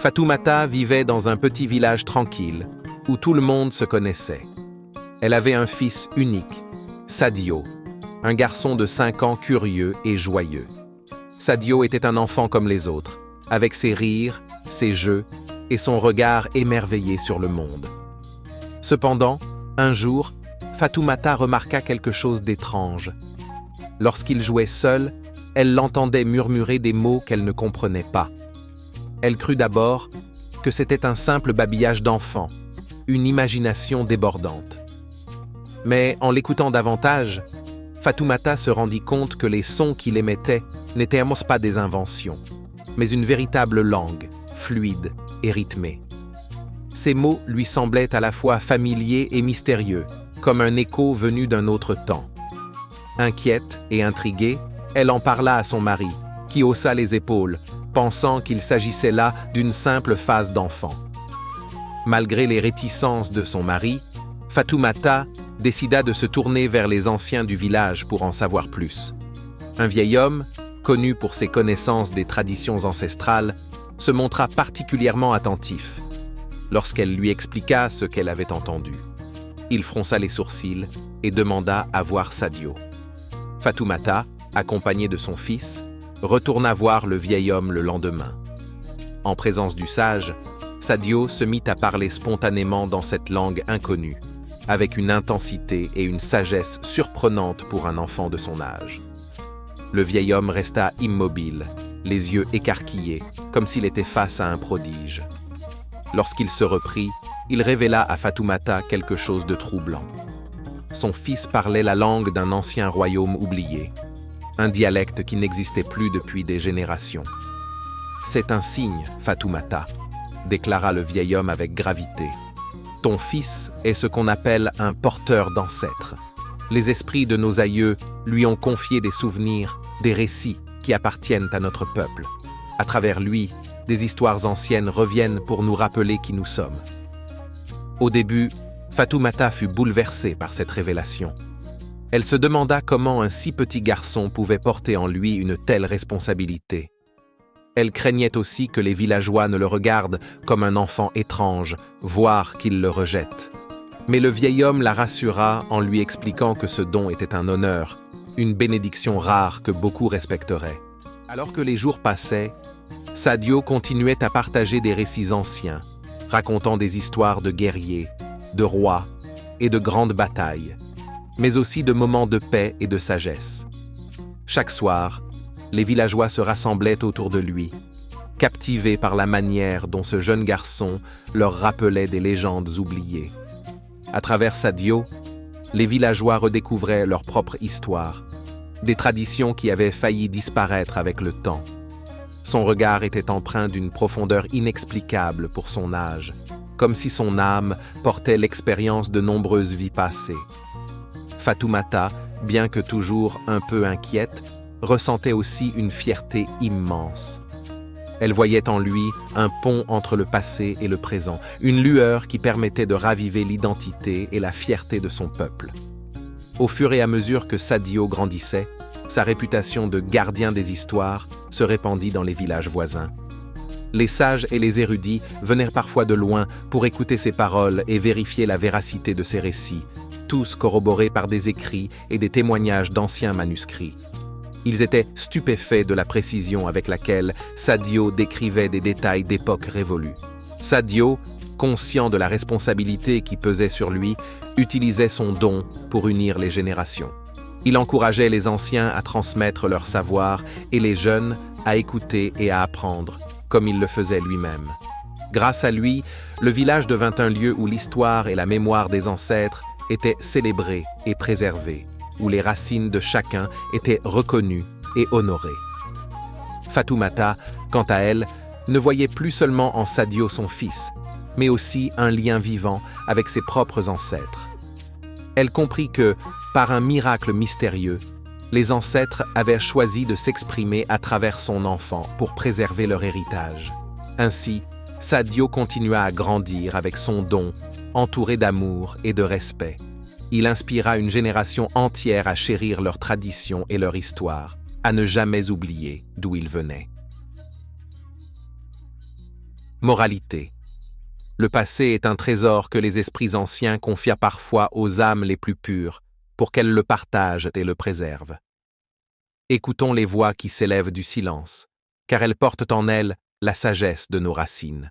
Fatoumata vivait dans un petit village tranquille, où tout le monde se connaissait. Elle avait un fils unique, Sadio, un garçon de 5 ans curieux et joyeux. Sadio était un enfant comme les autres, avec ses rires, ses jeux et son regard émerveillé sur le monde. Cependant, un jour, Fatoumata remarqua quelque chose d'étrange. Lorsqu'il jouait seul, elle l'entendait murmurer des mots qu'elle ne comprenait pas. Elle crut d'abord que c'était un simple babillage d'enfant, une imagination débordante. Mais en l'écoutant davantage, Fatoumata se rendit compte que les sons qu'il émettait n'étaient pas des inventions, mais une véritable langue, fluide et rythmée. Ces mots lui semblaient à la fois familiers et mystérieux, comme un écho venu d'un autre temps. Inquiète et intriguée, elle en parla à son mari, qui haussa les épaules, pensant qu'il s'agissait là d'une simple phase d'enfant. Malgré les réticences de son mari, Fatoumata décida de se tourner vers les anciens du village pour en savoir plus. Un vieil homme, connu pour ses connaissances des traditions ancestrales, se montra particulièrement attentif lorsqu'elle lui expliqua ce qu'elle avait entendu. Il fronça les sourcils et demanda à voir Sadio. Fatoumata, accompagnée de son fils, retourna voir le vieil homme le lendemain. En présence du sage, Sadio se mit à parler spontanément dans cette langue inconnue, avec une intensité et une sagesse surprenantes pour un enfant de son âge. Le vieil homme resta immobile, les yeux écarquillés, comme s'il était face à un prodige. Lorsqu'il se reprit, il révéla à Fatoumata quelque chose de troublant. Son fils parlait la langue d'un ancien royaume oublié, un dialecte qui n'existait plus depuis des générations. « C'est un signe, Fatoumata », déclara le vieil homme avec gravité. « Ton fils est ce qu'on appelle un porteur d'ancêtres. Les esprits de nos aïeux lui ont confié des souvenirs, des récits qui appartiennent à notre peuple. À travers lui, des histoires anciennes reviennent pour nous rappeler qui nous sommes. » Au début, Fatoumata fut bouleversée par cette révélation. Elle se demanda comment un si petit garçon pouvait porter en lui une telle responsabilité. Elle craignait aussi que les villageois ne le regardent comme un enfant étrange, voire qu'ils le rejettent. Mais le vieil homme la rassura en lui expliquant que ce don était un honneur, une bénédiction rare que beaucoup respecteraient. Alors que les jours passaient, Sadio continuait à partager des récits anciens, racontant des histoires de guerriers, de rois et de grandes batailles, mais aussi de moments de paix et de sagesse. Chaque soir, les villageois se rassemblaient autour de lui, captivés par la manière dont ce jeune garçon leur rappelait des légendes oubliées. À travers Sadio, les villageois redécouvraient leur propre histoire, des traditions qui avaient failli disparaître avec le temps. Son regard était empreint d'une profondeur inexplicable pour son âge, comme si son âme portait l'expérience de nombreuses vies passées. Fatoumata, bien que toujours un peu inquiète, ressentait aussi une fierté immense. Elle voyait en lui un pont entre le passé et le présent, une lueur qui permettait de raviver l'identité et la fierté de son peuple. Au fur et à mesure que Sadio grandissait, sa réputation de gardien des histoires se répandit dans les villages voisins. Les sages et les érudits venaient parfois de loin pour écouter ses paroles et vérifier la véracité de ses récits, tous corroborés par des écrits et des témoignages d'anciens manuscrits. Ils étaient stupéfaits de la précision avec laquelle Sadio décrivait des détails d'époques révolues. Sadio, conscient de la responsabilité qui pesait sur lui, utilisait son don pour unir les générations. Il encourageait les anciens à transmettre leur savoir et les jeunes à écouter et à apprendre, comme il le faisait lui-même. Grâce à lui, le village devint un lieu où l'histoire et la mémoire des ancêtres étaient célébrées et préservées, où les racines de chacun étaient reconnues et honorées. Fatoumata, quant à elle, ne voyait plus seulement en Sadio son fils, mais aussi un lien vivant avec ses propres ancêtres. Elle comprit que, par un miracle mystérieux, les ancêtres avaient choisi de s'exprimer à travers son enfant pour préserver leur héritage. Ainsi, Sadio continua à grandir avec son don, entouré d'amour et de respect. Il inspira une génération entière à chérir leurs traditions et leur histoire, à ne jamais oublier d'où ils venaient. Moralité. Le passé est un trésor que les esprits anciens confient parfois aux âmes les plus pures, pour qu'elles le partagent et le préservent. Écoutons les voix qui s'élèvent du silence, car elles portent en elles la sagesse de nos racines.